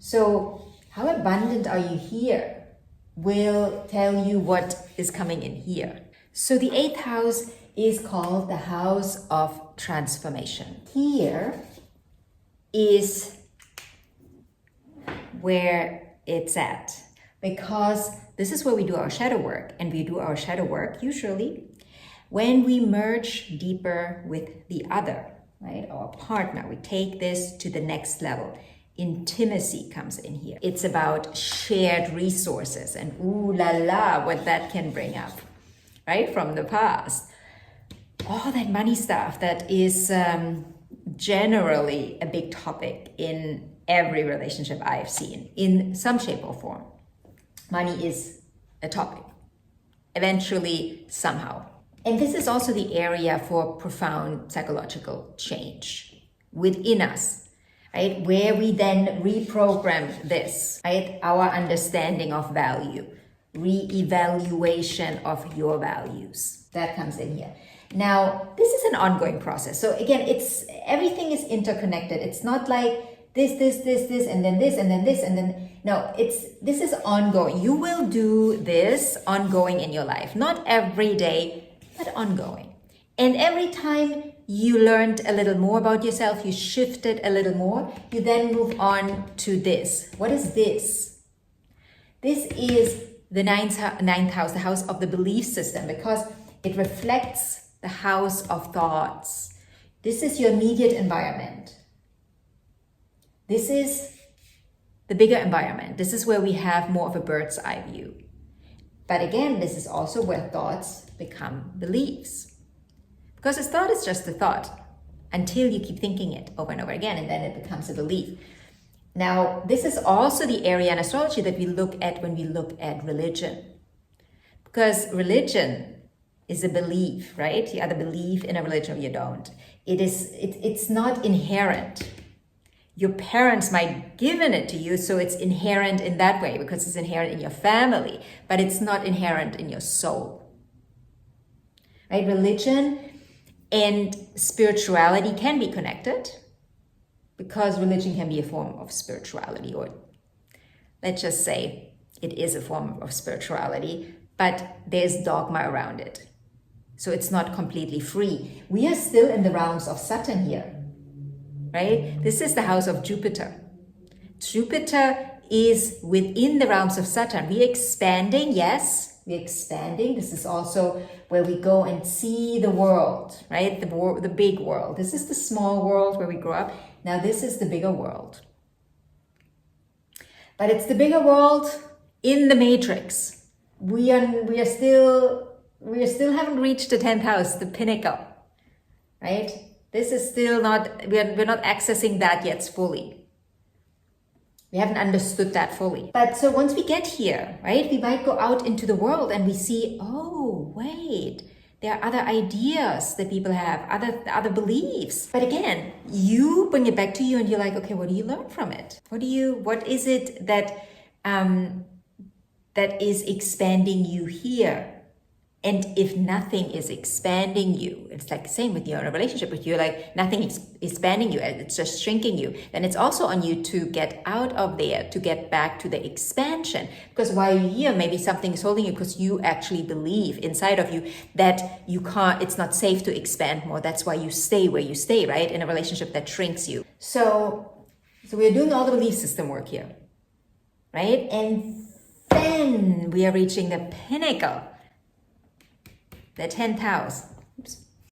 So how abundant are you here will tell you what is coming in here. So the 8th house is called the house of transformation. Here is where it's at, because this is where we do our shadow work, and we do our shadow work usually when we merge deeper with the other, right? Our partner. We take this to the next level. Intimacy comes in here. It's about shared resources, and ooh la la, what that can bring up, right? From the past. All that money stuff that is generally a big topic in every relationship I've seen in some shape or form. Money is a topic, eventually, somehow. And this is also the area for profound psychological change within us, right? Where we then reprogram this, right? Our understanding of value, re-evaluation of your values. That comes in here. Now, this is an ongoing process. So again, everything is interconnected. It's not like this, and then this, and then this, and then, no, this is ongoing. You will do this ongoing in your life. Not every day, but ongoing. And every time you learned a little more about yourself, you shifted a little more, you then move on to this. What is this? This is the ninth house, the house of the belief system, because it reflects the house of thoughts. This is your immediate environment. This is the bigger environment. This is where we have more of a bird's eye view. But again, this is also where thoughts become beliefs. Because a thought is just a thought until you keep thinking it over and over again, and then it becomes a belief. Now, this is also the area in astrology that we look at when we look at religion. Because religion is a belief, right? You either believe in a religion or you don't. It's not inherent. Your parents might have given it to you, so it's inherent in that way because it's inherent in your family, but it's not inherent in your soul. Right? Religion and spirituality can be connected because religion can be a form of spirituality, or let's just say it is a form of spirituality, but there's dogma around it. So it's not completely free. We are still in the realms of Saturn here. Right? This is the house of Jupiter. Jupiter is within the realms of Saturn. We're expanding, yes, we're expanding. This is also where we go and see the world, right? The big world. This is the small world where we grow up. Now this is the bigger world. But it's the bigger world in the matrix. We still haven't reached the 10th house, the pinnacle, right? This is still not, we're not accessing that yet fully. We haven't understood that fully. But so once we get here, right, we might go out into the world and we see, oh, wait, there are other ideas that people have, other beliefs. But again, you bring it back to you and you're like, okay, what do you learn from it? What is it that is expanding you here? And if nothing is expanding you, it's like the same with your relationship with you, like nothing is expanding you, it's just shrinking you, then it's also on you to get out of there, to get back to the expansion. Because while you're here, maybe something is holding you because you actually believe inside of you that you can't, it's not safe to expand more. That's why you stay where you stay, right? In a relationship that shrinks you. So we're doing all the belief system work here, right? And then we are reaching the pinnacle. The 10th house,